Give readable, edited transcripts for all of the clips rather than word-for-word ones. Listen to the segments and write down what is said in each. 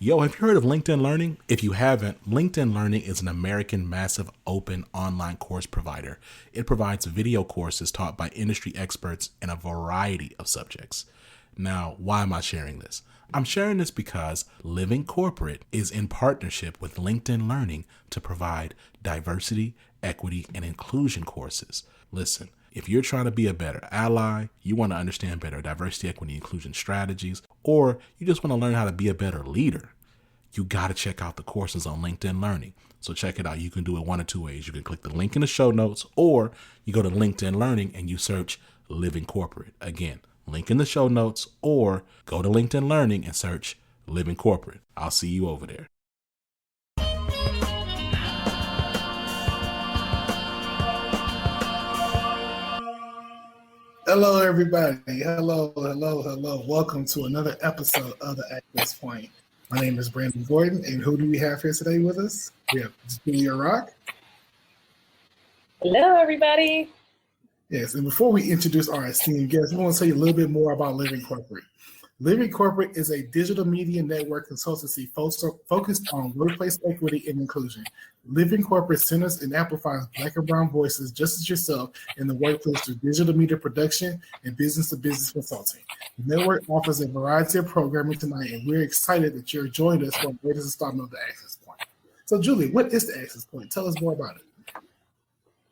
Yo, have you heard of LinkedIn Learning? If you haven't, LinkedIn Learning is an American massive open online course provider. It provides video courses taught by industry experts in a variety of subjects. Now, why am I sharing this? I'm sharing this because Living Corporate is in partnership with LinkedIn Learning to provide diversity, equity, and inclusion courses. Listen, if you're trying to be a better ally, you want to understand better diversity, equity, inclusion strategies, or you just want to learn how to be a better leader, you got to check out the courses on LinkedIn Learning. So check it out. You can do it one of two ways. You can click the link in the show notes, or you go to LinkedIn Learning and you search Living Corporate. Again, link in the show notes, or go to LinkedIn Learning and search Living Corporate. I'll see you over there. Hello, everybody. Hello. Welcome to another episode of the Access Point. My name is Brandon Gordon, and who do we have here today with us? We have Julia Rock. Hello, everybody. Yes, and before we introduce our esteemed guests, we want to tell you a little bit more about Living Corporate. Living Corporate is a digital media network consultancy focused on workplace equity and inclusion. Living Corporate centers and amplifies Black and Brown voices just as yourself in the workplace through digital media production and business-to-business consulting. The network offers a variety of programming tonight, and we're excited that you're joining us for the latest installment of the Access Point. So, Julie, what is the Access Point? Tell us more about it.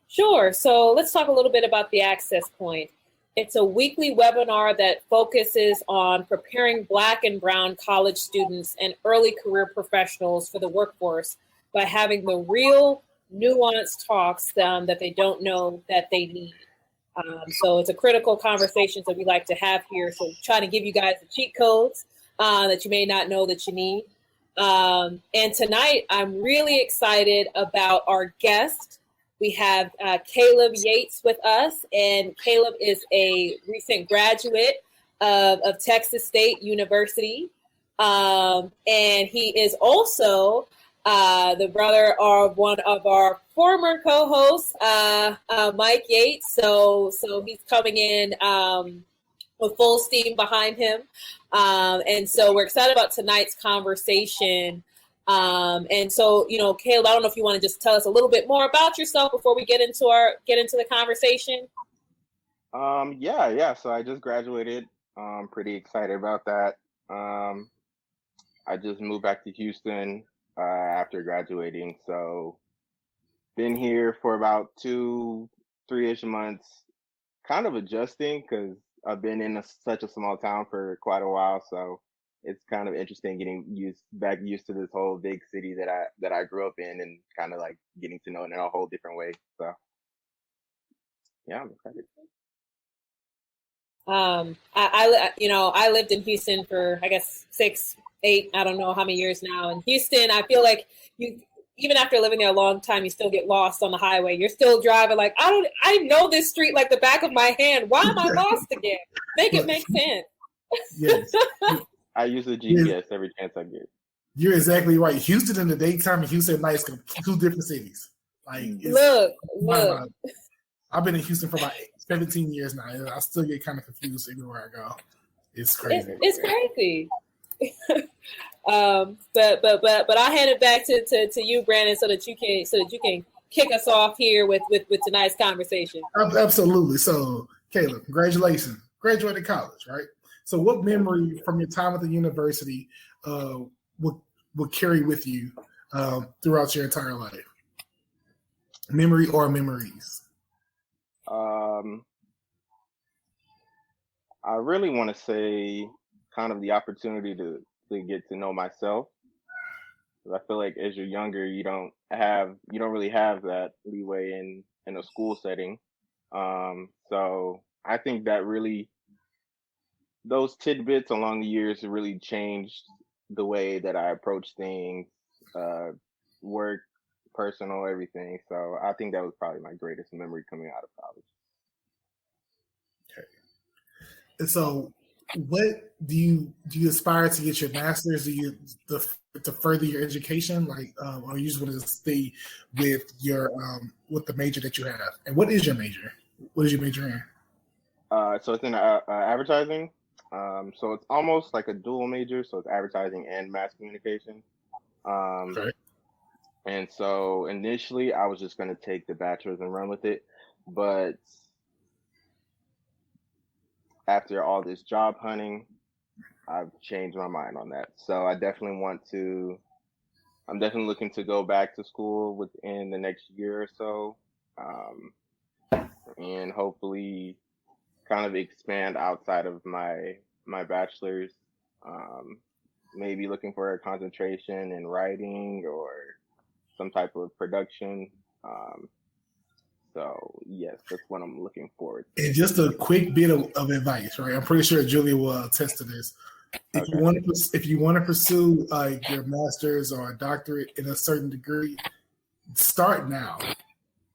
Sure. So let's talk a little bit about the Access Point. It's a weekly webinar that focuses on preparing Black and Brown college students and early career professionals for the workforce by having the real nuanced talks that they don't know that they need. So it's a critical conversation that we like to have here. So trying to give you guys the cheat codes that you may not know that you need. And tonight, I'm really excited about our guest. We have Kaleb Yates with us, and Kaleb is a recent graduate of Texas State University. And he is also the brother of one of our former co-hosts, Mike Yates. So he's coming in with full steam behind him. And so we're excited about tonight's conversation. And so, Kaleb, I don't know if you want to just tell us a little bit more about yourself before we get into the conversation. Yeah. So I just graduated. Pretty excited about that. I just moved back to Houston after graduating. So been here for about 3-ish months, kind of adjusting because I've been in such a small town for quite a while. So it's kind of interesting getting used to this whole big city that I grew up in, and kind of like getting to know it in a whole different way. So yeah, I'm excited. I lived in Houston for, I guess, 6, 8, I don't know how many years now. In Houston, I feel like even after living there a long time, you still get lost on the highway. You're still driving like, I know this street like the back of my hand. Why am I lost again? Make it make sense. Yes. I use the GPS every chance I get. You're exactly right. Houston in the daytime and Houston at night is two different cities. Like, look. I've been in Houston for about 17 years now, and I still get kind of confused everywhere I go. It's crazy. It's crazy. But I'll hand it back to you, Brandon, so that you can kick us off here with tonight's conversation. Absolutely. So, Kaleb, congratulations. Graduated college, right? So what memory from your time at the university will carry with you throughout your entire life? Memory or memories? I really want to say kind of the opportunity to get to know myself. I feel like as you're younger, you don't really have that leeway in a school setting. So I think that really, those tidbits along the years really changed the way that I approach things, work, personal, everything. So I think that was probably my greatest memory coming out of college. Okay. And so what do you aspire to get your master's? Do you to further your education, or you just want to stay with your with the major that you have? And what is your major? What is your major in? So it's in advertising. So it's almost like a dual major, so it's advertising and mass communication. Okay. And so initially I was just going to take the bachelor's and run with it, but after all this job hunting, I've changed my mind on that. So I'm definitely looking to go back to school within the next year or so, um, and hopefully kind of expand outside of my bachelor's. Um, Maybe looking for a concentration in writing or some type of production. Um, so yes, that's what I'm looking forward to. And just a quick bit of advice, right? I'm pretty sure Julia will attest to this. If Okay. you want to pursue your master's or a doctorate in a certain degree, start now,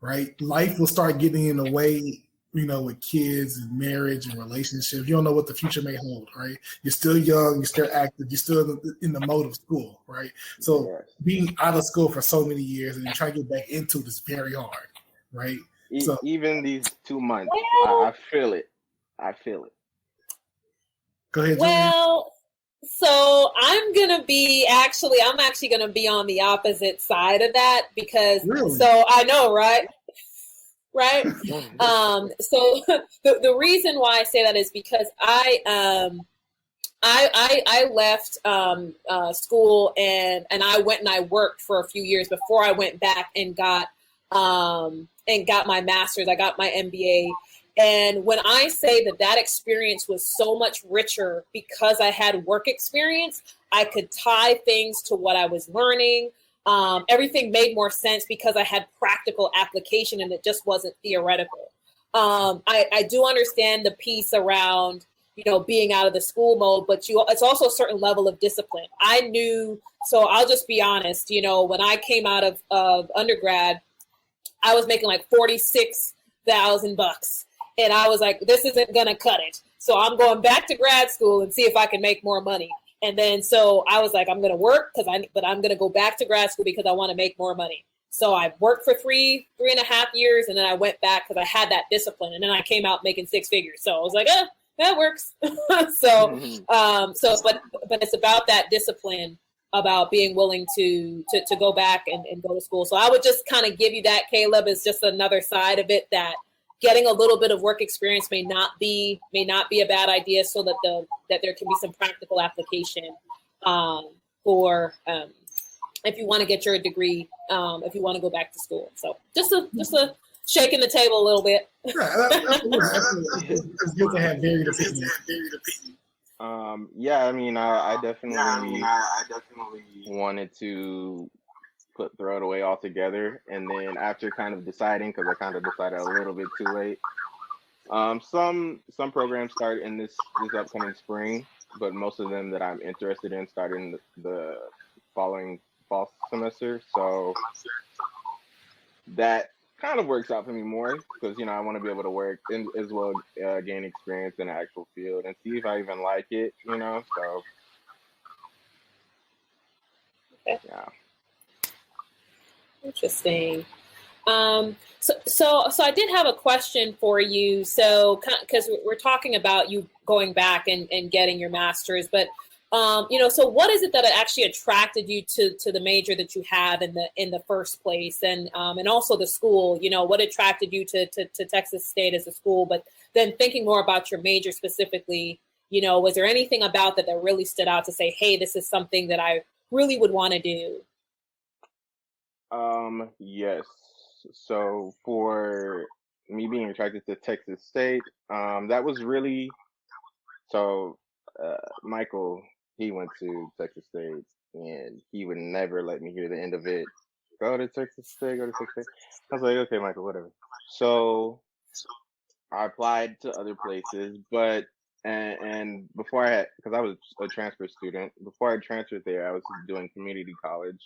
right? Life will start getting in the way, with kids and marriage and relationships. You don't know what the future may hold, right? You're still young, you're still active, you're still in the mode of school, right? So Yes. being out of school for so many years and then trying to get back into it is very hard, right? So Even these 2 months, Well, I feel it. I feel it. go ahead, Julia. well, so I'm actually gonna be on the opposite side of that because Really? so I know, right? Right. So the reason why I say that is because I left school and I went and I worked for a few years before I went back and got my master's. I got my MBA. And when I say that experience was so much richer because I had work experience, I could tie things to what I was learning. Everything made more sense because I had practical application and it just wasn't theoretical. I do understand the piece around, being out of the school mode, but it's also a certain level of discipline. I knew, so I'll just be honest, when I came out of undergrad, I was making like $46,000. And I was like, this isn't going to cut it. So I'm going back to grad school and see if I can make more money. And then so I was like, I'm going to work but I'm going to go back to grad school because I want to make more money. So I worked for three and a half years. And then I went back because I had that discipline. And then I came out making six figures. So I was like, that works. But it's about that discipline, about being willing to go back and go to school. So I would just kind of give you that, Kaleb, is just another side of it, that getting a little bit of work experience may not be a bad idea, so that there can be some practical application for if you want to get your degree, if you want to go back to school. So just a shaking the table a little bit. It's good to have varied opinions. Yeah, I mean, I definitely wanted to throw it away altogether, and then after kind of deciding, because I kind of decided a little bit too late, some programs start in this upcoming spring, but most of them that I'm interested in start in the following fall semester. So that kind of works out for me more because I want to be able to work and as well gain experience in the actual field and see if I even like it. So Okay. yeah. Interesting. So I did have a question for you. So, because we're talking about you going back and getting your master's, but so what is it that actually attracted you to the major that you have in the first place, and also the school? What attracted you to Texas State as a school? But then thinking more about your major specifically, was there anything about that really stood out to say, hey, this is something that I really would want to do? Yes. So for me being attracted to Texas State, that was really so. Michael, he went to Texas State, and he would never let me hear the end of it. Go to Texas State. Go to Texas State. I was like, okay, Michael, whatever. So I applied to other places, but and before I had, because I was a transfer student, before I transferred there, I was doing community college,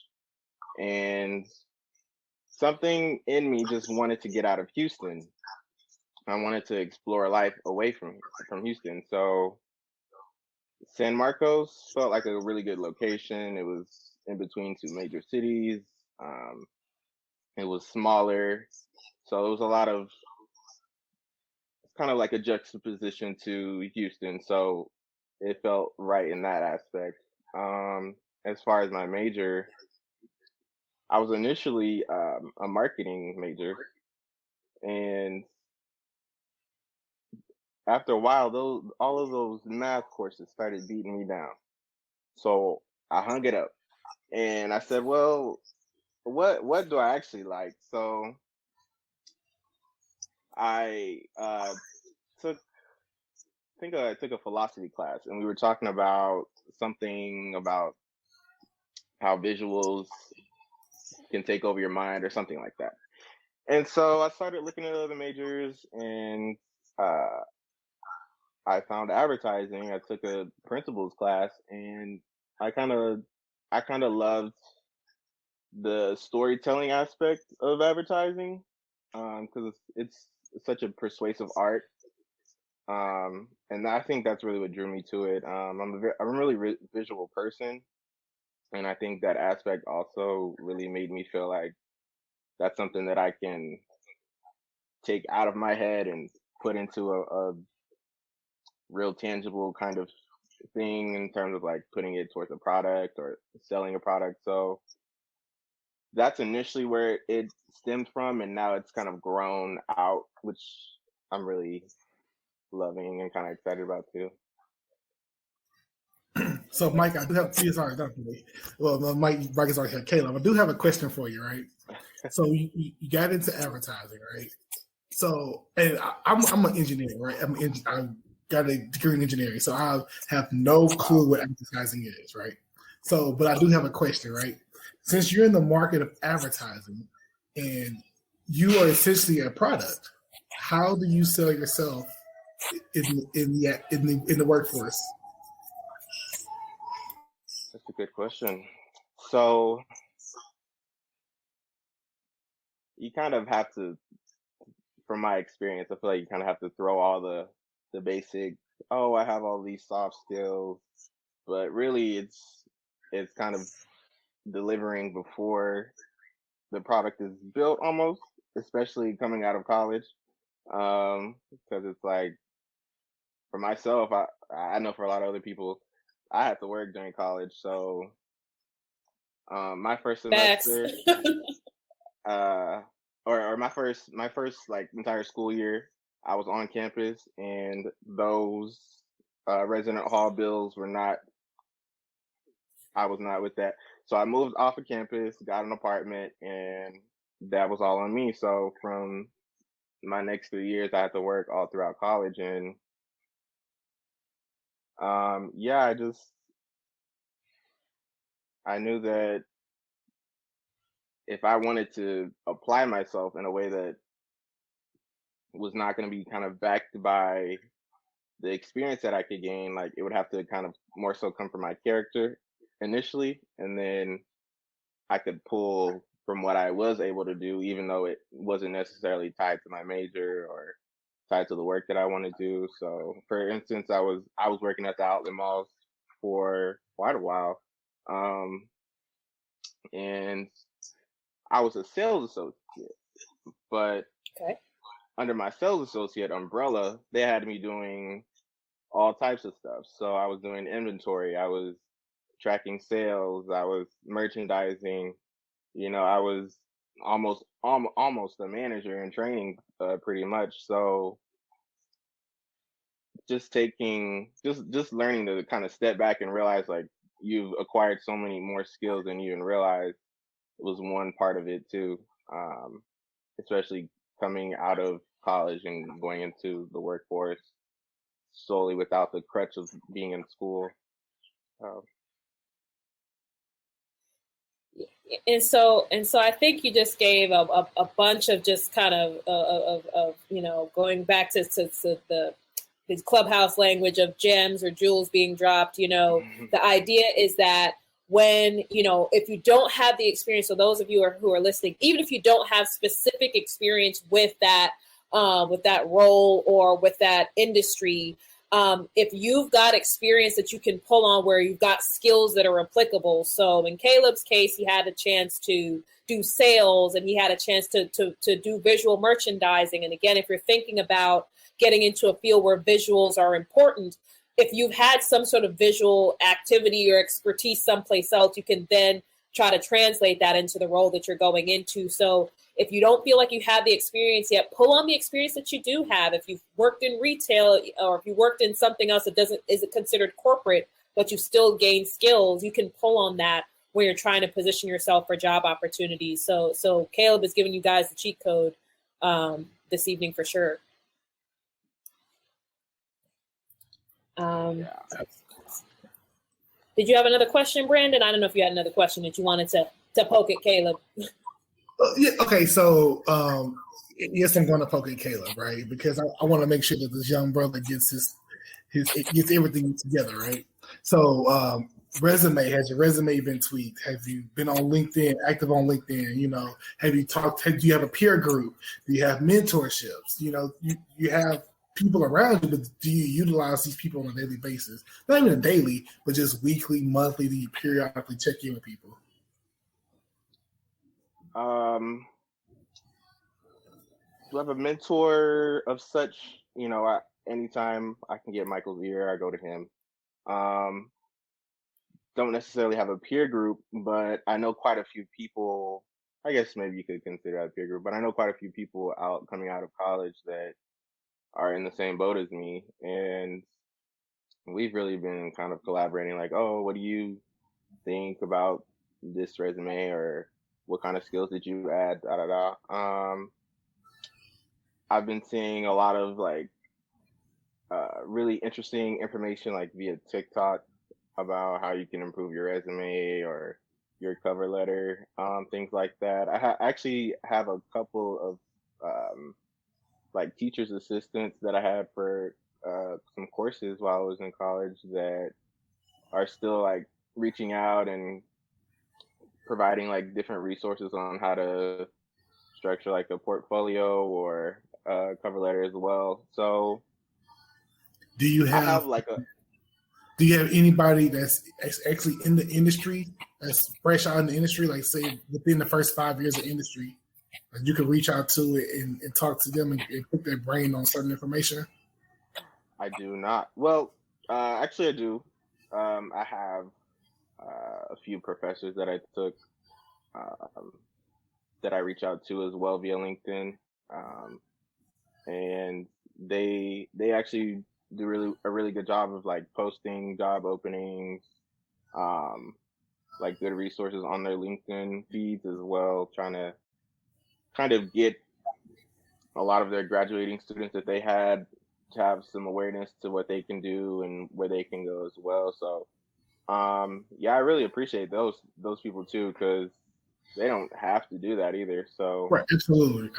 and something in me just wanted to get out of Houston. I wanted to explore life away from Houston. So San Marcos felt like a really good location. It was in between two major cities. Um, it was smaller, so it was a lot of kind of like a juxtaposition to Houston. So it felt right in that aspect. As far as my major, I was initially a marketing major, and after a while, those all of those math courses started beating me down. So I hung it up, and I said, "Well, what do I actually like?" So I took I took a philosophy class, and we were talking about something about how visuals can take over your mind or something like that. And so I started looking at other majors, and uh, I found advertising. I took a principles class, and I kind of I kind of loved the storytelling aspect of advertising because it's such a persuasive art. And I think that's really what drew me to it. I'm a really visual person, and I think that aspect also really made me feel like that's something that I can take out of my head and put into a real tangible kind of thing in terms of like putting it towards a product or selling a product. So that's initially where it stemmed from, and now it's kind of grown out, which I'm really loving and kind of excited about too. So, Mike, I do have sorry, not me. Well, no, Mike is already here. Caleb, I do have a question for you, right? So you got into advertising, right? So, and I'm an engineer, right? I got a degree in engineering, so I have no clue what advertising is, right? So, but I do have a question, right? Since you're in the market of advertising and you are essentially a product, how do you sell yourself in the workforce? That's a good question. So you kind of have to, from my experience, I feel like you kind of have to throw all the basic. Oh, I have all these soft skills, but really, it's kind of delivering before the product is built, almost, especially coming out of college. Because it's like for myself, I know for a lot of other people, I had to work during college, so my first Facts. semester, uh, or my first like entire school year, I was on campus, and those resident hall bills were not. I was not with that, so I moved off of campus, got an apartment, and that was all on me. So from my next 3 years, I had to work all throughout college, and yeah, I knew that if I wanted to apply myself in a way that was not going to be kind of backed by the experience that I could gain, like it would have to kind of more so come from my character initially, and then I could pull from what I was able to do, even though it wasn't necessarily tied to my major or tied to the work that I want to do. So, for instance, I was working at the outlet malls for quite a while, um, and I was a sales associate, but Okay. under my sales associate umbrella, they had me doing all types of stuff. So I was doing inventory, I was tracking sales, I was merchandising. I was almost a manager in training, pretty much. So just learning to kind of step back and realize like you've acquired so many more skills than you even realized was one part of it too. Especially coming out of college and going into the workforce solely without the crutch of being in school. Uh, And so I think you just gave a bunch of just kind of going back to the his clubhouse language of gems or jewels being dropped. The idea is that when if you don't have the experience, so those of you who are listening, even if you don't have specific experience with that role or with that industry, if you've got experience that you can pull on where you've got skills that are applicable. So in Caleb's case, he had a chance to do sales and he had a chance to do visual merchandising. And again, if you're thinking about getting into a field where visuals are important, if you've had some sort of visual activity or expertise someplace else, you can then try to translate that into the role that you're going into. So if you don't feel like you have the experience yet, pull on the experience that you do have. If you've worked in retail or if you worked in something else that isn't considered corporate, but you still gain skills, you can pull on that when you're trying to position yourself for job opportunities. So Kaleb is giving you guys the cheat code this evening for sure. Did you have another question, Brandon? I don't know if you had another question that you wanted to poke at Kaleb. Yeah, okay, so yes, I'm going to poke at Kaleb, right? Because I want to make sure that this young brother gets gets everything together, right? So resume, has your resume been tweaked? Have you been on LinkedIn, active on LinkedIn? You know, have you talked? Do you have a peer group? Do you have mentorships? You know, you have people around you, but do you utilize these people on a daily basis? Not even a daily, but just weekly, monthly. Do you periodically check in with people? Do I have a mentor of such? You know, anytime I can get Michael's ear, I go to him. Don't necessarily have a peer group, but I know quite a few people. I guess maybe you could consider that a peer group, but I know quite a few people coming out of college that are in the same boat as me, and we've really been kind of collaborating. Like, oh, what do you think about this resume, or what kind of skills did you add? Da da da. I've been seeing a lot of like really interesting information, like via TikTok, about how you can improve your resume or your cover letter, things like that. I actually have a couple of like teacher's assistants that I had for some courses while I was in college that are still like reaching out and providing like different resources on how to structure like a portfolio or cover letter as well. So do you have anybody that's actually in the industry, that's fresh out in the industry, like say within the first 5 years of industry, that you can reach out to and talk to them and put their brain on certain information? I do not. Well, actually, I do. I have a few professors that I took that I reach out to as well via LinkedIn, and they actually do a really good job of like posting job openings, like good resources on their LinkedIn feeds as well, trying to kind of get a lot of their graduating students that they had to have some awareness to what they can do and where they can go as well. So yeah, I really appreciate those people too, because they don't have to do that either. So right, absolutely.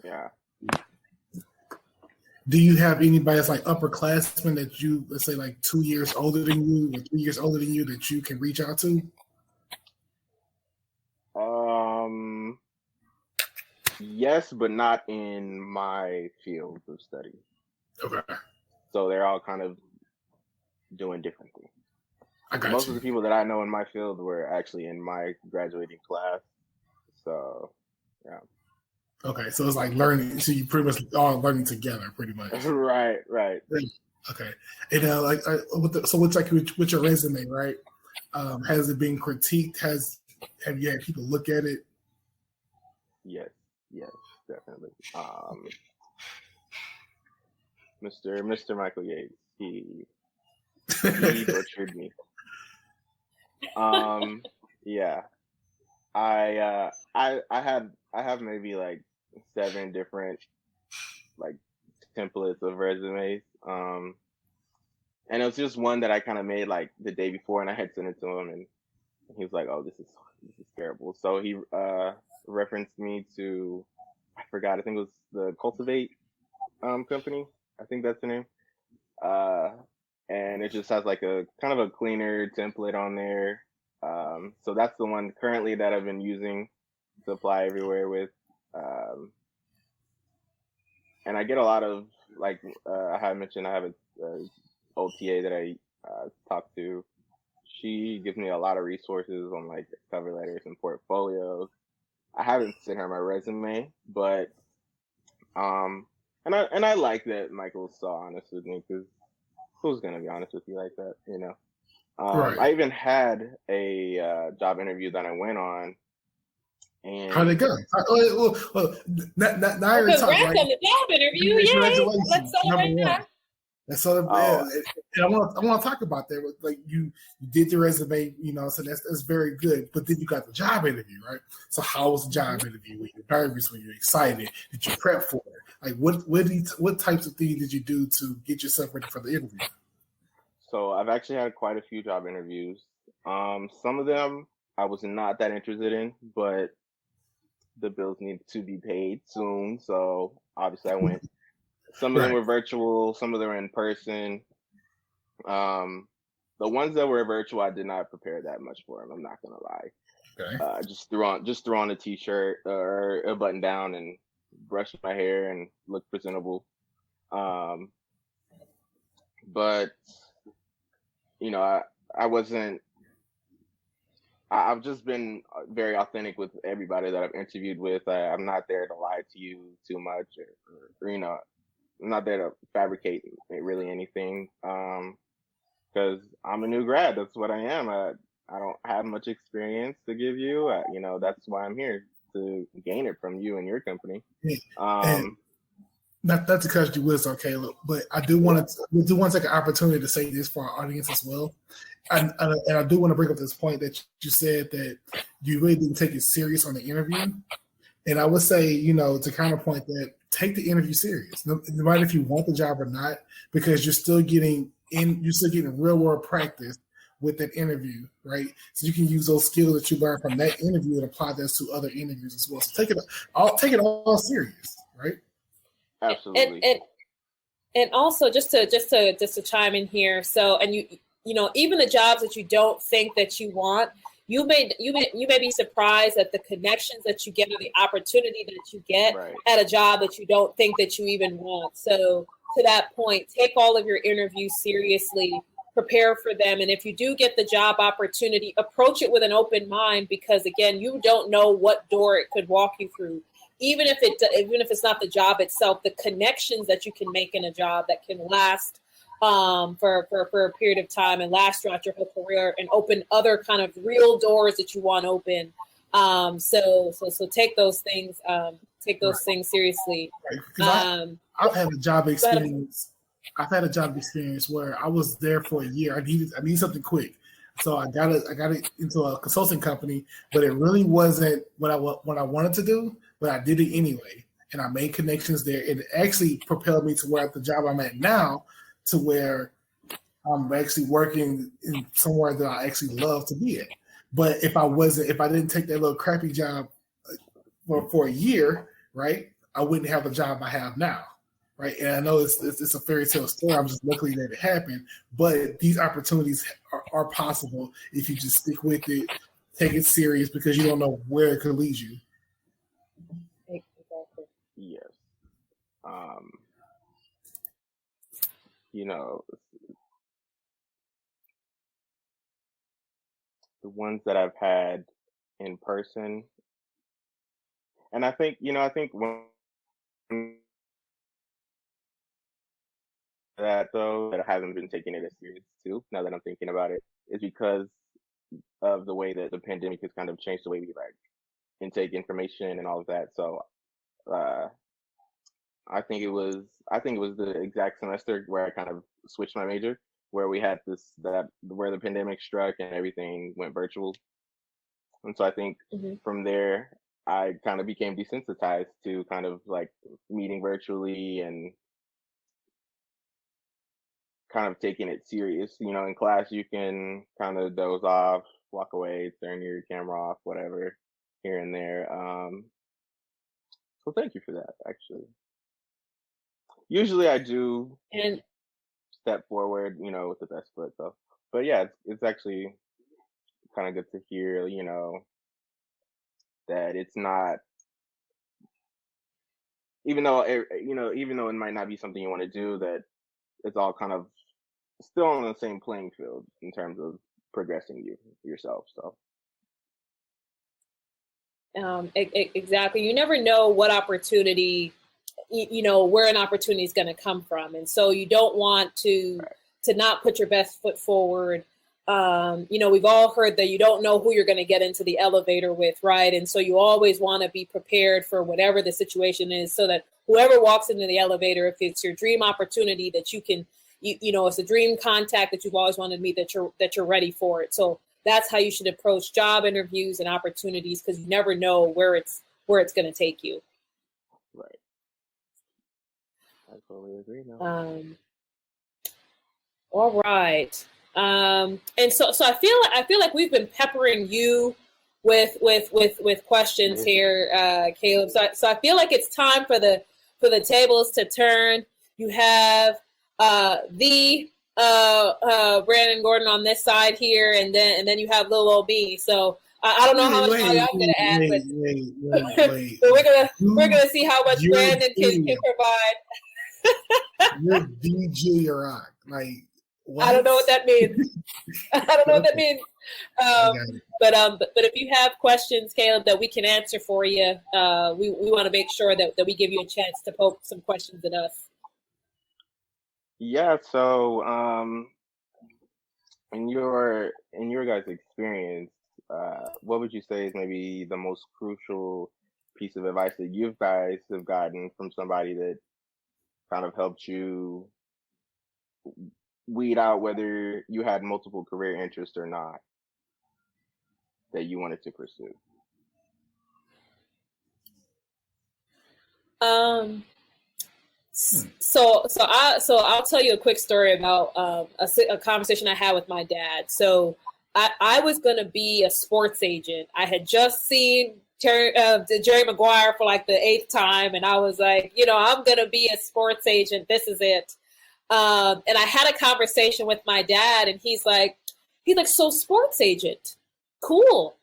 Yeah. Do you have anybody that's like upperclassmen that you, let's say like 2 years older than you or 3 years older than you, that you can reach out to? Yes, but not in my field of study. Okay. So they're all kind of doing different things. Most of the people that I know in my field were actually in my graduating class. So, yeah. Okay, so it's like learning. So you pretty much all learning together, pretty much. Right. Okay, and so what's like with your resume, right? Has it been critiqued? Have you had people look at it? Yes, definitely. Mr. Michael Yates, he butchered me. Yeah, I have maybe like 7 different like templates of resumes. And it was just one that I kind of made like the day before, and I had sent it to him, and he was like, "Oh, this is terrible." So he referenced me to, I forgot, I think it was the Cultivate company. I think that's the name. And it just has like a kind of a cleaner template on there. So that's the one currently that I've been using to apply everywhere with. And I get a lot of like I had mentioned, I have a OTA that I talk to. She gives me a lot of resources on like cover letters and portfolios. I haven't sent her my resume, but and I like that Michael's so honest with me, because who's gonna be honest with you like that, you know? Right. I even had a job interview that I went on, How'd it and go? Now you're Well, talking, congrats right? on the job interview. Yay. Let's Congratulations, number celebrate one. that. That's sort of, oh, and I want to talk about that. Like you did the resume, you know, so that's very good. But then you got the job interview, right? So how was the job interview? Were you nervous? Were you excited? Did you prep for it? Like what types of things did you do to get yourself ready for the interview? so I've actually had quite a few job interviews. Some of them I was not that interested in, but the bills need to be paid soon, so obviously I went. Some of them Right. were virtual, some of them were in person. The ones that were virtual, I did not prepare that much for them. I'm not gonna lie. Okay. Just threw on a t-shirt or a button down and brushed my hair and looked presentable. But you know, I wasn't. I've just been very authentic with everybody that I've interviewed with. I'm not there to lie to you too much, or you know, I'm not there to fabricate really anything. Because I'm a new grad. That's what I am. I don't have much experience to give you. You know, that's why I'm here, to gain it from you and your company. And not to cut you wisdom, Caleb, but I do want to take an opportunity to say this for our audience as well. And I do want to bring up this point that you said that you really didn't take it serious on the interview. And I would say, you know, to counterpoint that, take the interview serious, no matter if you want the job or not, because you're still getting real world practice with that interview, right? So you can use those skills that you learned from that interview and apply those to other interviews as well. So take it all serious, right? Absolutely. And also just to chime in here. So, and you know, even the jobs that you don't think that you want, you may be surprised at the connections that you get or the opportunity that you get at a job that you don't think that you even want. So to that point, take all of your interviews seriously, prepare for them. And if you do get the job opportunity, approach it with an open mind, because again, you don't know what door it could walk you through. Even if it's not the job itself, the connections that you can make in a job that can last for a period of time and last throughout your whole career and open other kind of real doors that you want open. So take those things seriously. Right. I've had a job experience. I've had a job experience where I was there for a year. I needed something quick, so I got it into a consulting company, but it really wasn't what I wanted to do. But I did it anyway, and I made connections there. It actually propelled me to where the job I'm at now, to where I'm actually working in somewhere that I actually love to be at. But if I didn't take that little crappy job for a year, right, I wouldn't have the job I have now, right? And I know it's a fairy tale story. I'm just lucky that it happened. But these opportunities are possible if you just stick with it, take it serious, because you don't know where it could lead you. Exactly. Yes. You know, the ones that I've had in person, and I think when that though, that I haven't been taking it as serious too, now that I'm thinking about it, is because of the way that the pandemic has kind of changed the way we like intake information and all of that. So uh I think it was the exact semester where I kind of switched my major, where we had where the pandemic struck and everything went virtual. And so I think from there I kind of became desensitized to kind of like meeting virtually and kind of taking it serious. You know, in class you can kind of doze off, walk away, turn your camera off, whatever, here and there. So thank you for that, actually. Usually I do And step forward, you know, with the best foot though. But yeah, it's actually kind of good to hear, you know, that it's not, even though it might not be something you want to do, that it's all kind of still on the same playing field in terms of progressing yourself. So exactly, you never know what opportunity, you know, where an opportunity is going to come from, and so you don't want to to not put your best foot forward. We've all heard that you don't know who you're going to get into the elevator with, right? And so you always want to be prepared for whatever the situation is, so that whoever walks into the elevator, if it's your dream opportunity, that you can, it's a dream contact that you've always wanted to meet, that you're ready for it. So that's how you should approach job interviews and opportunities, because you never know where it's going to take you. Right. I totally agree now. All right. And so I feel like we've been peppering you with questions here, Kaleb. So I feel like it's time for the tables to turn. You have Brandon Gordon on this side here, and then you have Lil OB. So I don't know how much I'm going to add, but we're gonna see how much Brandon can provide. You're DJ Rock, like. What? I don't know what that means. I don't know what that means. But if you have questions, Kaleb, that we can answer for you, we want to make sure that we give you a chance to poke some questions at us. Yeah. So, in your guys' experience, what would you say is maybe the most crucial piece of advice that you guys have gotten from somebody that kind of helped you weed out whether you had multiple career interests or not that you wanted to pursue? So I'll tell you a quick story about a conversation I had with my dad. So I was going to be a sports agent. I had just seen Jerry Maguire for like the 8th time, and I was like, I'm going to be a sports agent. This is it. And I had a conversation with my dad, and he's like, so sports agent, cool.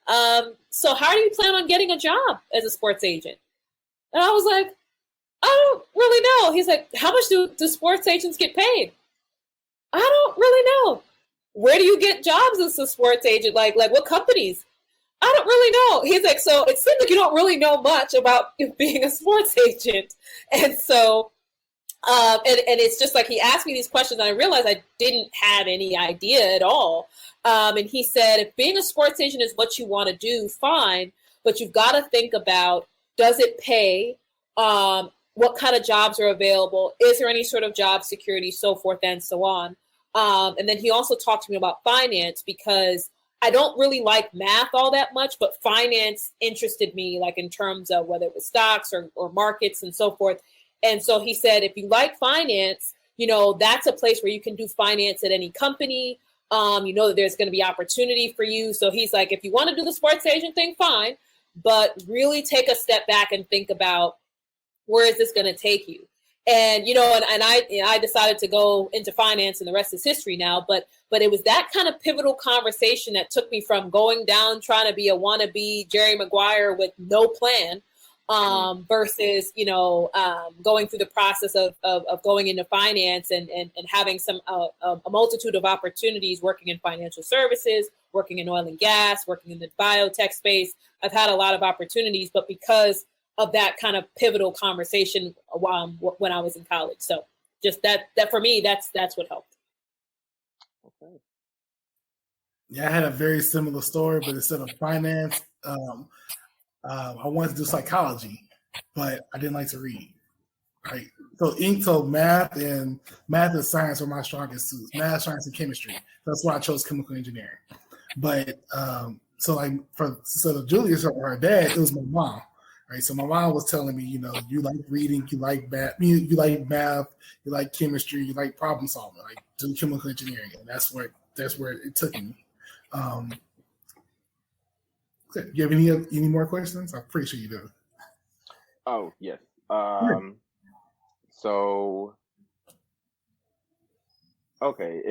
So how do you plan on getting a job as a sports agent? And I was like, I don't really know. He's like, how much do sports agents get paid? I don't really know. Where do you get jobs as a sports agent? Like what companies? I don't really know. He's like, so it seems like you don't really know much about being a sports agent. And so and it's just like he asked me these questions, and I realized I didn't have any idea at all. And he said, if being a sports agent is what you want to do, fine, but you've got to think about, does it pay? What kind of jobs are available? Is there any sort of job security, so forth and so on. And then he also talked to me about finance, because I don't really like math all that much, but finance interested me, like in terms of whether it was stocks or markets and so forth. And so he said, if you like finance, that's a place where you can do finance at any company. That there's going to be opportunity for you. So he's like, if you want to do the sports agent thing, fine, but really take a step back and think about, where is this going to take you? And, I decided to go into finance, and the rest is history now. But it was that kind of pivotal conversation that took me from going down, trying to be a wannabe Jerry Maguire with no plan, versus, going through the process of going into finance and having a multitude of opportunities, working in financial services, working in oil and gas, working in the biotech space. I've had a lot of opportunities, but because of that kind of pivotal conversation when I was in college. So just that for me, that's what helped. Okay. Yeah, I had a very similar story, but instead of finance, I wanted to do psychology, but I didn't like to read. Right. So math and science were my strongest suits. Math, science, and chemistry. That's why I chose chemical engineering. But so Julius or her dad, it was my mom. Right. So my mom was telling me, you like reading, you like math, you like chemistry, you like problem solving, like do chemical engineering, and that's where it took me. Do you have any more questions? I'm pretty sure you do. Oh, yes. So, okay.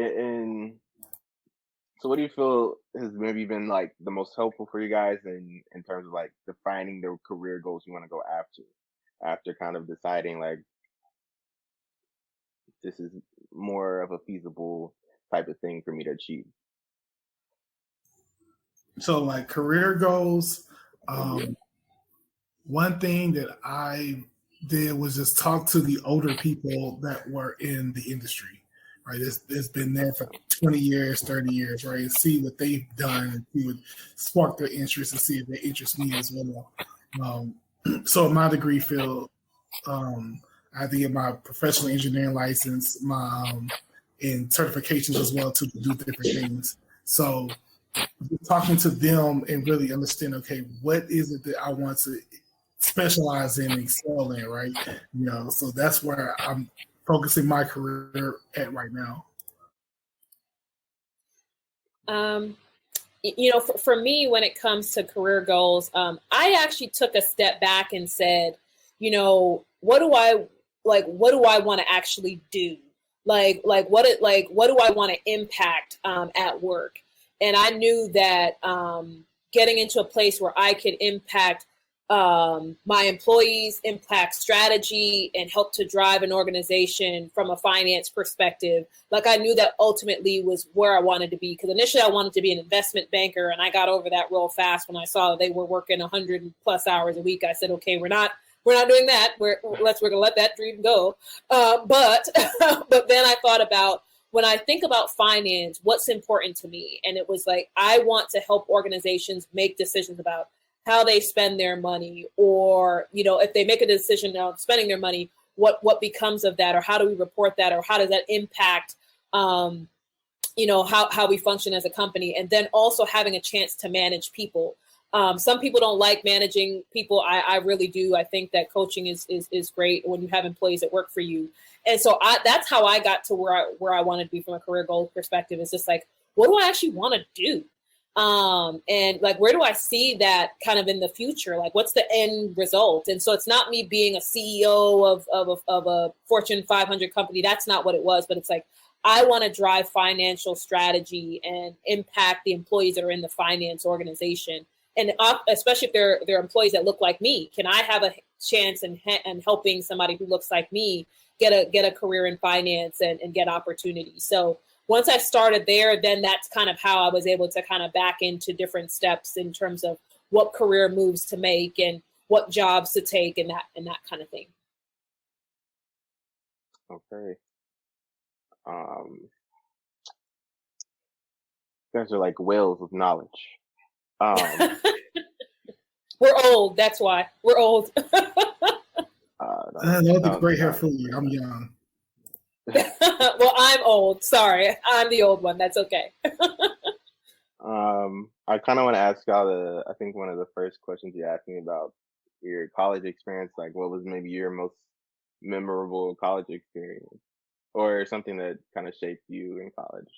So what do you feel has maybe been like the most helpful for you guys in terms of like defining the career goals you want to go after kind of deciding like this is more of a feasible type of thing for me to achieve? So like career goals, one thing that I did was just talk to the older people that were in the industry, right? It's been there for 20 years, 30 years, right? And see what they've done and see what sparked their interest and see if they interest me as well. So in my degree field, I have to get my professional engineering license, my and certifications as well to do different things. So talking to them and really understand, okay, what is it that I want to specialize in and excel in, right? So that's where I'm focusing my career at right now. For me, when it comes to career goals, I actually took a step back and said, what do I want to actually do? What do I want to impact at work? And I knew that getting into a place where I could impact my employees, impact strategy, and help to drive an organization from a finance perspective. I knew that ultimately was where I wanted to be, because initially I wanted to be an investment banker, and I got over that real fast when I saw that they were working 100 plus hours a week. I said, okay, we're not doing that. We're going to let that dream go. But then I thought about, when I think about finance, what's important to me? And it was I want to help organizations make decisions about how they spend their money, or, if they make a decision on spending their money, what becomes of that, or how do we report that, or how does that impact, how we function as a company? And then also having a chance to manage people. Some people don't like managing people. I really do. I think that coaching is great when you have employees that work for you. And so that's how I got to where I wanted to be from a career goal perspective. It's just what do I actually want to do? And where do I see that kind of in the future? What's the end result? And so it's not me being a CEO of a Fortune 500 company. That's not what it was. But it's I want to drive financial strategy and impact the employees that are in the finance organization. And especially if they're employees that look like me. Can I have a chance in helping somebody who looks like me get a career in finance and get opportunities? So once I started there, then that's kind of how I was able to kind of back into different steps in terms of what career moves to make and what jobs to take and that kind of thing. Okay. You guys are like whales of knowledge. We're old. That's why we're old. That's great hair for you. I'm young. Well, I'm old. Sorry, I'm the old one. That's okay. I kind of want to ask y'all I think one of the first questions you asked me about your college experience, what was maybe your most memorable college experience, or something that kind of shaped you in college?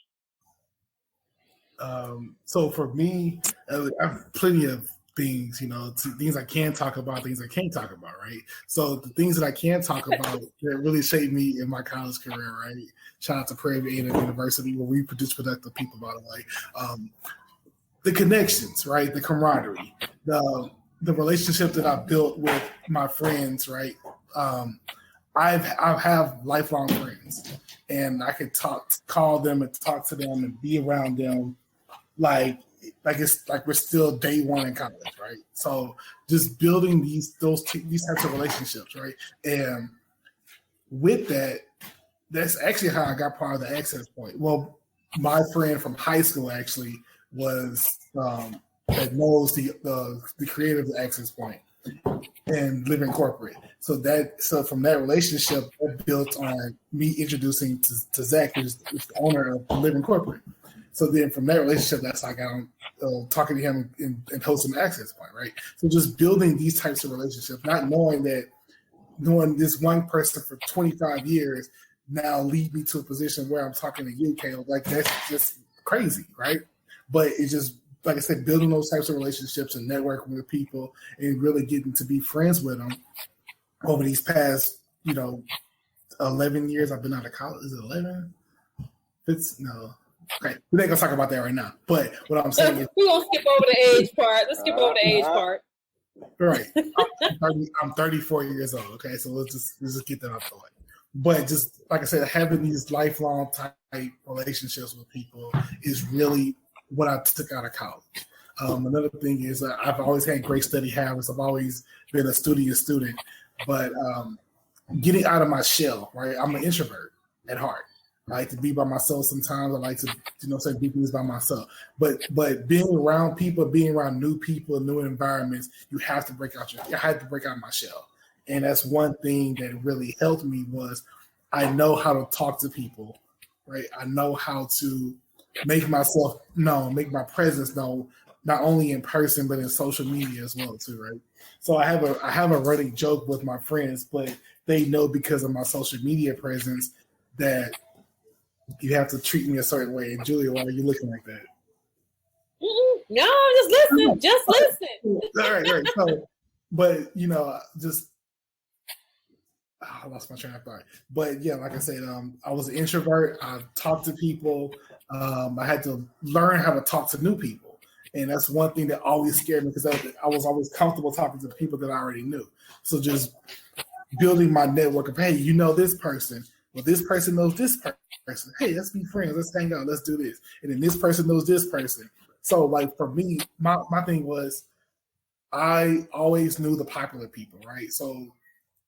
So for me, I have plenty of things, things I can talk about, things I can't talk about, right? So the things that I can talk about that really shaped me in my college career, right? Shout out to Prairie View University, where we produce productive people, by the way. The connections, right? The camaraderie, the relationship that I built with my friends, right? I have lifelong friends, and I could call them and talk to them and be around them it's we're still day one in college, right? So just building these types of relationships, right? And with that, that's actually how I got part of the Access Point. Well, my friend from high school actually was that knows the creator of the Access Point and Living Corporate. So from that relationship, that built on me introducing to Zach, who's the owner of Living Corporate. So then from that relationship, that's how I got on talking to him and hosting the Access Point, right? So just building these types of relationships, not knowing this one person for 25 years now lead me to a position where I'm talking to you, Kaleb. That's just crazy, right? But it's just, like I said, building those types of relationships and networking with people and really getting to be friends with them over these past, 11 years I've been out of college. Is it 11? No. Okay, we're not going to talk about that right now. But what I'm saying is... We're going to skip over the age part. Let's skip over the age part. Right. I'm 34 years old, okay? So let's just get that out the way. But just, like I said, having these lifelong type relationships with people is really what I took out of college. Another thing is I've always had great study habits. I've always been a studious student. But getting out of my shell, right? I'm an introvert at heart. I like to be by myself sometimes. I like to, say do things by myself. But being around people, being around new people, new environments, you have to break out I had to break out my shell. And that's one thing that really helped me was I know how to talk to people, right? I know how to make myself known, make my presence known, not only in person but in social media as well too, right? So I have a running joke with my friends, but they know because of my social media presence that you have to treat me a certain way. And Julia, why are you looking like that? No, just listen. Just listen. All right. So, but I lost my train of thought. But yeah, like I said, I was an introvert. I talked to people. I had to learn how to talk to new people. And that's one thing that always scared me because I was always comfortable talking to the people that I already knew. So just building my network of, hey, this person. Well, this person knows this person. Hey, let's be friends. Let's hang out. Let's do this. And then this person knows this person. So like for me, my thing was I always knew the popular people, right? So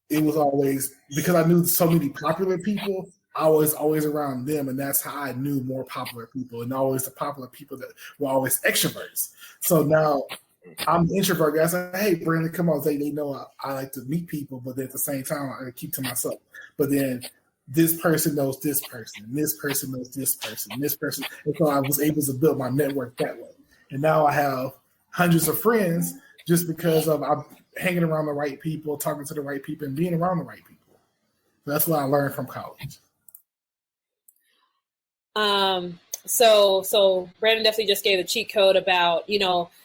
it was always because I knew so many popular people, I was always around them, and that's how I knew more popular people, and always the popular people that were always extroverts. So now I'm an introvert guy. I say, hey, Brandon, come on. They know I like to meet people, but at the same time, I keep to myself. But then this person knows this person, and this person knows this person, and this person. And so I was able to build my network that way. And now I have hundreds of friends just because of I'm hanging around the right people, talking to the right people, and being around the right people. So that's what I learned from college. So Brandon definitely just gave a cheat code about,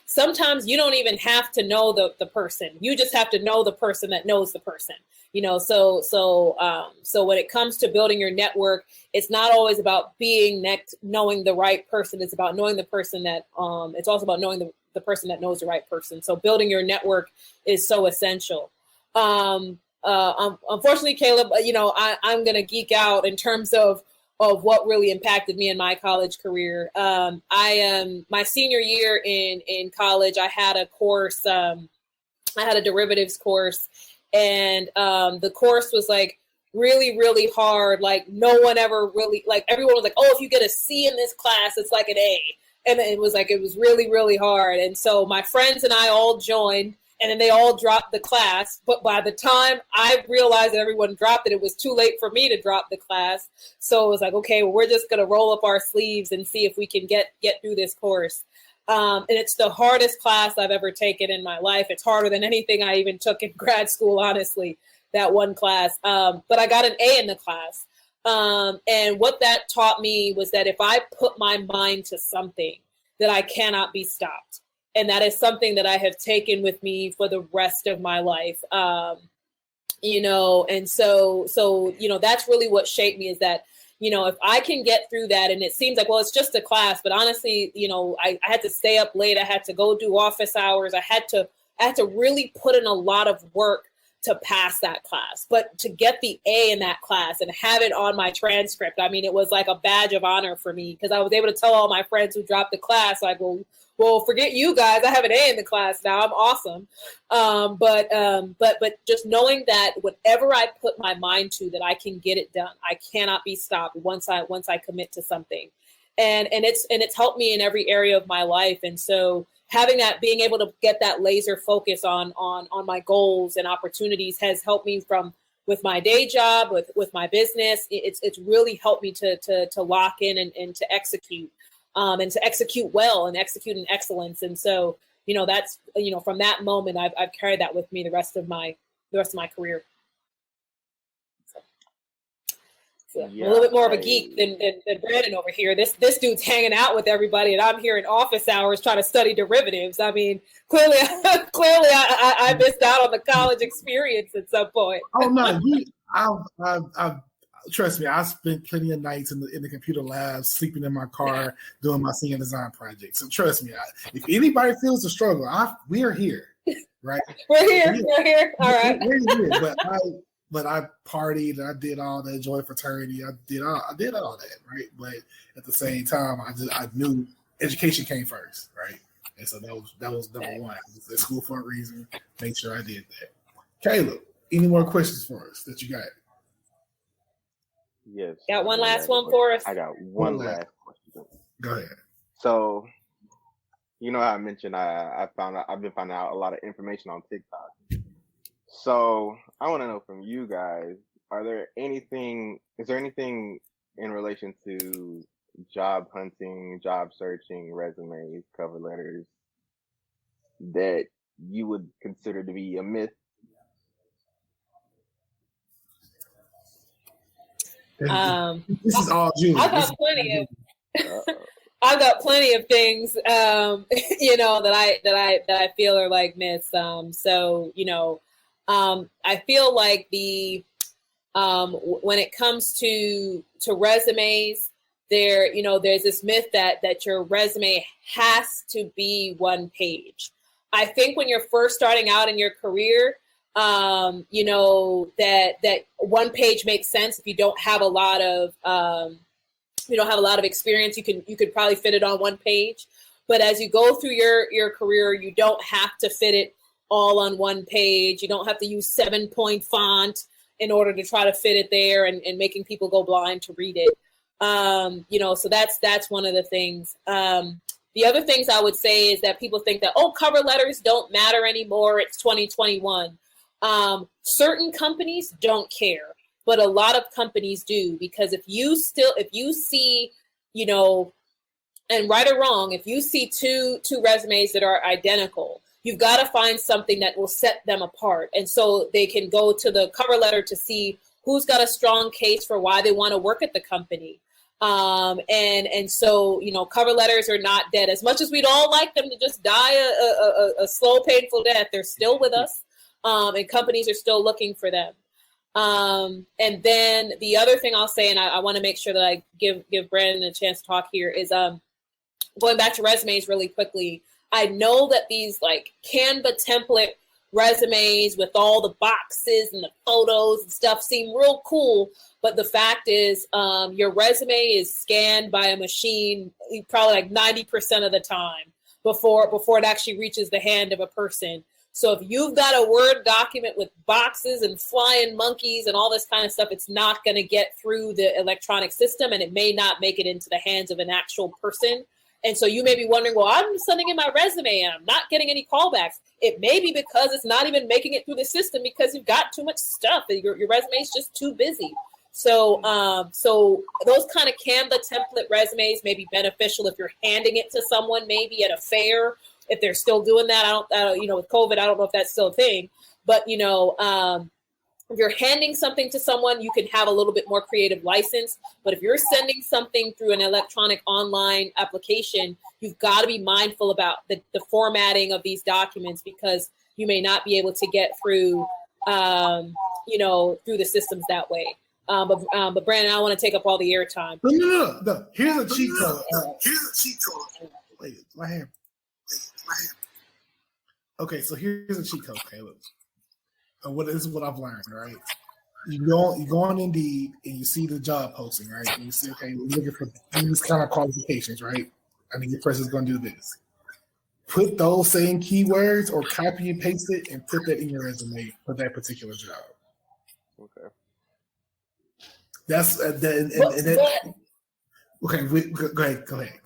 sometimes you don't even have to know the person. You just have to know the person that knows the person. So when it comes to building your network, it's not always about knowing the right person. It's about knowing the person that, it's also about knowing the person that knows the right person. So building your network is so essential. Unfortunately, Kaleb, I'm going to geek out in terms of what really impacted me in my college career. My senior year in college, I had a course, I had a derivatives course, and the course was like really, really hard. Like no one ever really, like everyone was like, oh, if you get a C in this class, it's like an A. And it was really, really hard. And so my friends and I all joined, and then they all dropped the class. But by the time I realized that everyone dropped it, it was too late for me to drop the class. So it was like, okay, well, we're just going to roll up our sleeves and see if we can get through this course. And it's the hardest class I've ever taken in my life. It's harder than anything I even took in grad school, honestly, that one class. But I got an A in the class. And what that taught me was that if I put my mind to something, that I cannot be stopped. And that is something that I have taken with me for the rest of my life. And so that's really what shaped me is that, if I can get through that, and it seems like, well, it's just a class, but honestly, I had to stay up late. I had to go do office hours. I had to really put in a lot of work to pass that class, but to get the A in that class and have it on my transcript, I mean, it was like a badge of honor for me because I was able to tell all my friends who dropped the class, like, well, forget you guys. I have an A in the class now. I'm awesome. But just knowing that whatever I put my mind to, that I can get it done. I cannot be stopped once I commit to something, and it's helped me in every area of my life. And so having that, being able to get that laser focus on my goals and opportunities has helped me with my day job, with my business. It's really helped me to lock in and to execute. And to execute well and execute in excellence. And so, that's, from that moment, I've carried that with me the rest of my career. So yeah, a little bit more of a geek than Brandon over here. This dude's hanging out with everybody, and I'm here in office hours trying to study derivatives. I mean, clearly, I missed out on the college experience at some point. Oh no, I've trust me, I spent plenty of nights in the computer lab, sleeping in my car, doing my senior design project. So trust me, if anybody feels the struggle, we are here, right? We're here. All right. We're here, but I partied, I did all that, joint fraternity, I did all that, right? But at the same time, I knew education came first, right? And so that was number one. I was at school for a reason. Make sure I did that. Kaleb, any more questions for us that you got? Yes. Got one last one for us? I got one last question. Go ahead. So, you know, I mentioned I've been finding out a lot of information on TikTok. So I want to know from you guys, is there anything in relation to job hunting, job searching, resumes, cover letters that you would consider to be a myth? This is all Julie. I've got plenty of things, you know, that I feel are like myths. So, you know, I feel like when it comes to resumes, there's this myth that your resume has to be one page. I think when you're first starting out in your career, you know, that one page makes sense if you don't have a lot of experience. You could probably fit it on one page, but as you go through your career, you don't have to fit it all on one page. You don't have to use 7-point font in order to try to fit it there and making people go blind to read it. You know, so that's one of the things. The other things I would say is that people think that, cover letters don't matter anymore. It's 2021. Certain companies don't care, but a lot of companies do, because if you see, you know, and right or wrong, if you see two resumes that are identical, you've got to find something that will set them apart. And so they can go to the cover letter to see who's got a strong case for why they want to work at the company. And so, you know, cover letters are not dead. As much as we'd all like them to just die a slow, painful death, they're still with us. And companies are still looking for them. And then the other thing I'll say, and I want to make sure that I give Brandon a chance to talk here, is going back to resumes really quickly. I know that these like Canva template resumes with all the boxes and the photos and stuff seem real cool, but the fact is your resume is scanned by a machine probably like 90% of the time before it actually reaches the hand of a person. So if you've got a Word document with boxes and flying monkeys and all this kind of stuff, it's not going to get through the electronic system, and it may not make it into the hands of an actual person. And so you may be wondering, well, I'm sending in my resume and I'm not getting any callbacks. It may be because it's not even making it through the system because you've got too much stuff. Your resume is just too busy. So those kind of Canva template resumes may be beneficial if you're handing it to someone, maybe at a fair, if they're still doing that. I don't, you know, with COVID, I don't know if that's still a thing, but you know, if you're handing something to someone, you can have a little bit more creative license. But if you're sending something through an electronic online application, you've got to be mindful about the formatting of these documents, because you may not be able to get through, you know, through the systems that way. But Brandon, I don't want to take up all the airtime. No. Here's a cheat code. Wait, my hand. Okay, so here's a cheat code, Kaleb. This is what I've learned, right? You go on Indeed and you see the job posting, right? And you say, okay, we're looking for these kind of qualifications, right? I think this person's going to do this. Put those same keywords or copy and paste it and put that in your resume for that particular job. Okay. That's okay. Go ahead.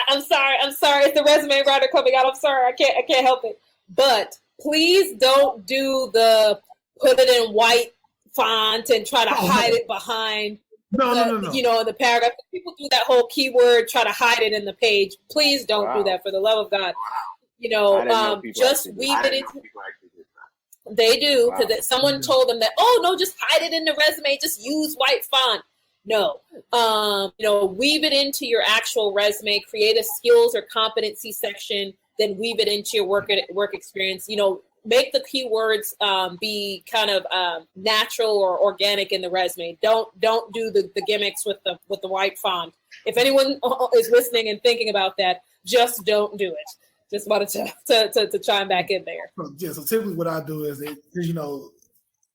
I'm sorry. It's the resume writer coming out. I'm sorry. I can't help it. But please don't do the put it in white font and try to hide it behind no. You know, in the paragraph. People do that whole keyword, try to hide it in the page. Please don't do that, for the love of God. You know, just weave it into. They do, because someone told them that, no, just hide it in the resume. Just use white font. No, you know, weave it into your actual resume, create a skills or competency section, then weave it into your work experience. You know, make the keywords be kind of natural or organic in the resume. Don't do the gimmicks with the white font. If anyone is listening and thinking about that, just don't do it. Just wanted to chime back in there. Yeah, so typically what I do is, you know,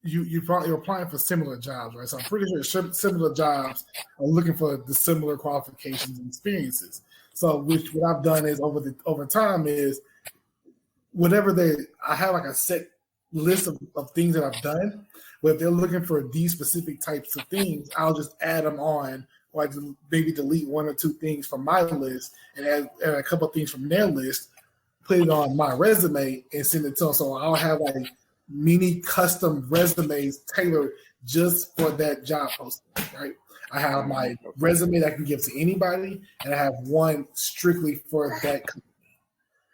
you're applying for similar jobs, right? So I'm pretty sure similar jobs are looking for the similar qualifications and experiences. So what I've done is over time is whatever I have like a set list of things that I've done. But if they're looking for these specific types of things, I'll just add them on, or maybe delete one or two things from my list and add a couple of things from their list, put it on my resume and send it to them. So I'll have like mini custom resumes tailored just for that job posting, right? I have my resume that I can give to anybody, and I have one strictly for that company.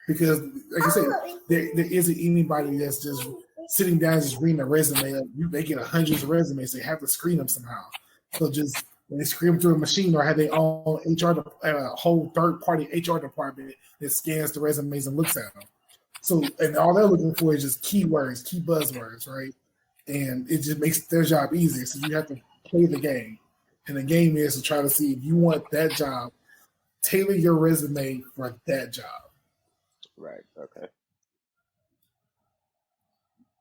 Because, like I said, there isn't anybody that's just sitting down just reading a resume. They get hundreds of resumes. They have to screen them somehow. So just when they screen them through a machine or have their own a whole third-party HR department that scans the resumes and looks at them. So, and all they're looking for is just keywords, key buzzwords, right? And it just makes their job easier. So you have to play the game. And the game is to try to see if you want that job, tailor your resume for that job. Right. Okay.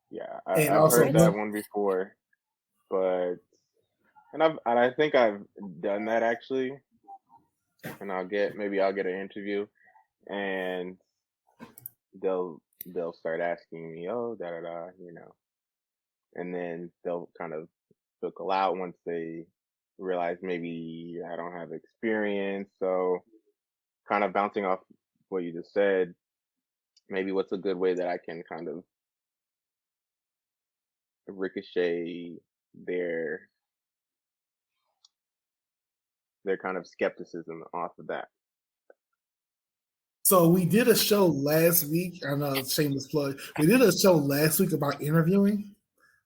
Yeah, I've heard that one before, but I think I've done that actually, and I'll get an interview, and they'll start asking me, oh, da da da, and then they'll kind of fickle out once they realize maybe I don't have experience. So, kind of bouncing off what you just said, maybe what's a good way that I can kind of ricochet their kind of skepticism off of that. So we did a show last week. I know it's a shameless plug. We did a show last week about interviewing.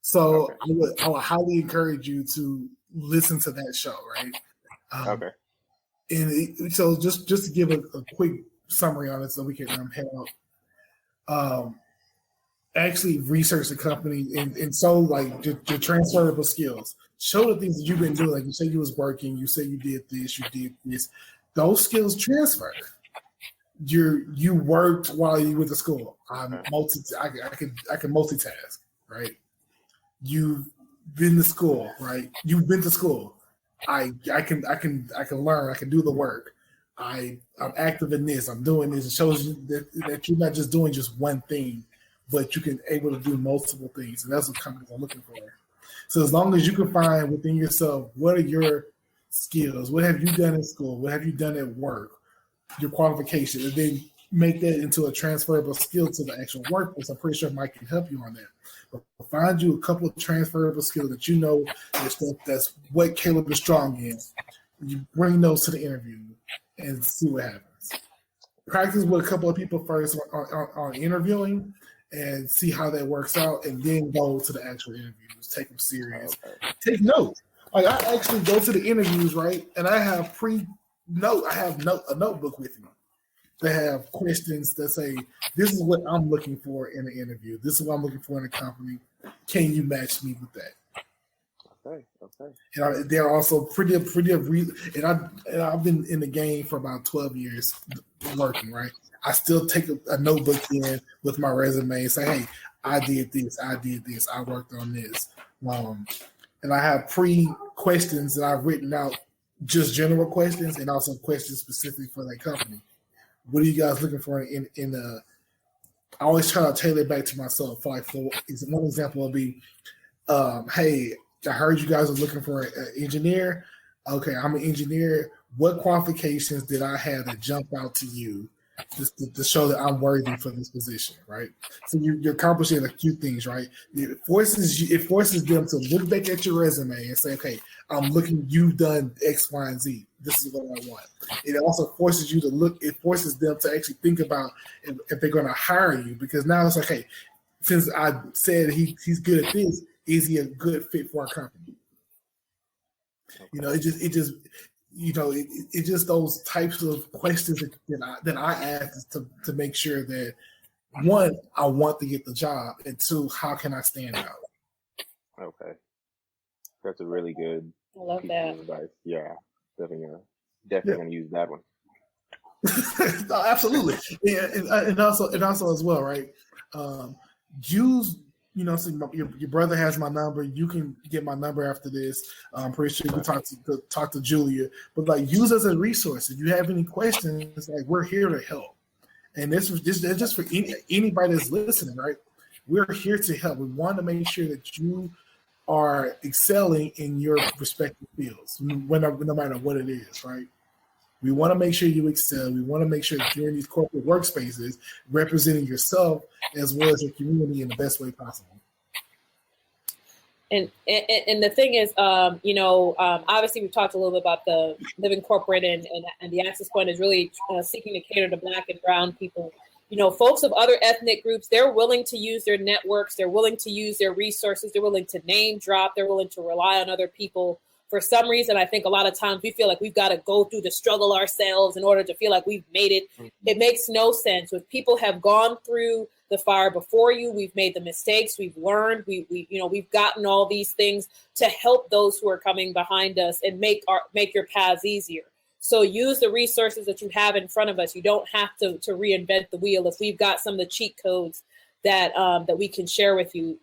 So okay. I would highly encourage you to listen to that show, right? Okay. And so just to give a quick summary on it so we can head out. Actually research the company and so like your transferable skills. Show the things that you've been doing. Like you said you was working, you said you did this. Those skills transfer. You worked while you went to school. I can multitask, right? You've been to school, right? You've been to school. I can learn. I can do the work. I'm active in this. I'm doing this. It shows you that you're not just doing just one thing, but you can able to do multiple things, and that's what companies are looking for. So as long as you can find within yourself, what are your skills? What have you done in school? What have you done at work? Your qualification, and then make that into a transferable skill to the actual workplace. I'm pretty sure Mike can help you on that. But find you a couple of transferable skills that you know that's what Kaleb is strong in. You bring those to the interview and see what happens. Practice with a couple of people first on interviewing and see how that works out, and then go to the actual interviews. Take them serious. Okay. Take notes. Like I actually go to the interviews, right? And I have a notebook with me that have questions that say, this is what I'm looking for in an interview. This is what I'm looking for in a company. Can you match me with that? Okay. And they're also pretty, and I've been in the game for about 12 years working, right? I still take a notebook in with my resume and say, hey, I did this, I worked on this. And I have questions that I've written out, just general questions and also questions specific for that company. What are you guys looking for in I always try to tailor it back to myself. One example would be, hey, I heard you guys are looking for an engineer. Okay, I'm an engineer. What qualifications did I have that jump out to you to show that I'm worthy for this position, right? So you're accomplishing a few things, right? It forces them to look back at your resume and say, okay, I'm looking, you've done X, Y, and Z. This is what I want. It also forces you to look, it forces them to actually think about if they're going to hire you, because now it's like, hey, since I said he's good at this, is he a good fit for our company? Okay. It's just those types of questions that I ask to make sure that, one, I want to get the job, and two, how can I stand out? Okay, that's a really good. I love that advice. Yeah, definitely gonna use that one. No, absolutely, yeah, and also as well, right? Use. So your brother has my number. You can get my number after this. I'm pretty sure you can talk to Julia. But like, use us as a resource. If you have any questions, like, we're here to help. And this is just for anybody that's listening, right? We're here to help. We want to make sure that you are excelling in your respective fields, no matter what it is, right? We want to make sure you excel. We want to make sure that you're in these corporate workspaces representing yourself as well as your community in the best way possible. And the thing is, obviously we've talked a little bit about the living corporate and the access point is really seeking to cater to Black and brown people. Folks of other ethnic groups, they're willing to use their networks. They're willing to use their resources. They're willing to name drop. They're willing to rely on other people. For some reason, I think a lot of times we feel like we've got to go through the struggle ourselves in order to feel like we've made it. It makes no sense. If people have gone through the fire before you, we've made the mistakes, we've learned, we've gotten all these things to help those who are coming behind us and make your paths easier. So use the resources that you have in front of us. You don't have to reinvent the wheel. If we've got some of the cheat codes that we can share with you,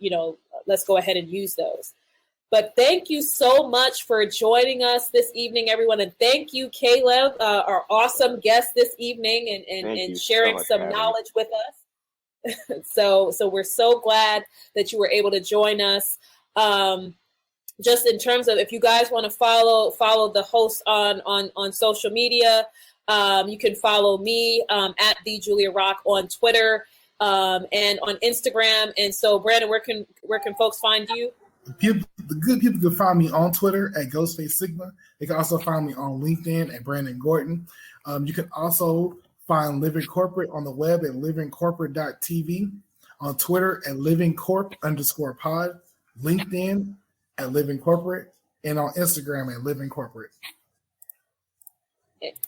let's go ahead and use those. But thank you so much for joining us this evening, everyone. And thank you, Kaleb, our awesome guest this evening and sharing some knowledge with us. So we're so glad that you were able to join us. Just in terms of if you guys want to follow the host on social media, you can follow me at the Julia Rock on Twitter and on Instagram. And so, Brandon, where can folks find you? The good people can find me on Twitter at Ghostface Sigma. They can also find me on LinkedIn at Brandon Gordon. You can also find Living Corporate on the web at livingcorporate.tv, on Twitter at livingcorp_pod, LinkedIn at Living Corporate, and on Instagram at Living Corporate.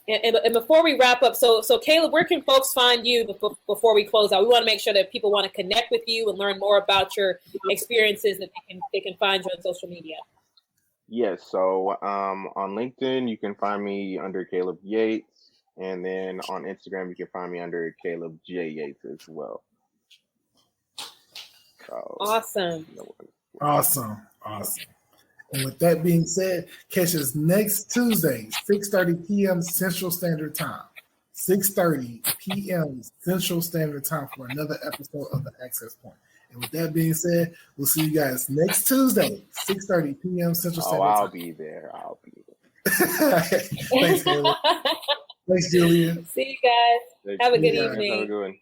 And before we wrap up, so Kaleb, where can folks find you before we close out? We want to make sure that if people want to connect with you and learn more about your experiences, that they can find you on social media. Yes, so on LinkedIn, you can find me under Kaleb Yates, and then on Instagram, you can find me under Kaleb J. Yates as well. So, awesome. Awesome. And with that being said, catch us next Tuesday, 6:30 p.m. Central Standard Time. 6:30 p.m. Central Standard Time for another episode of The Access Point. And with that being said, we'll see you guys next Tuesday, 6:30 p.m. Central Standard Time. I'll be there. Thanks, Caleb. Thanks, Julia. See you guys. Have a good evening. Have a good one.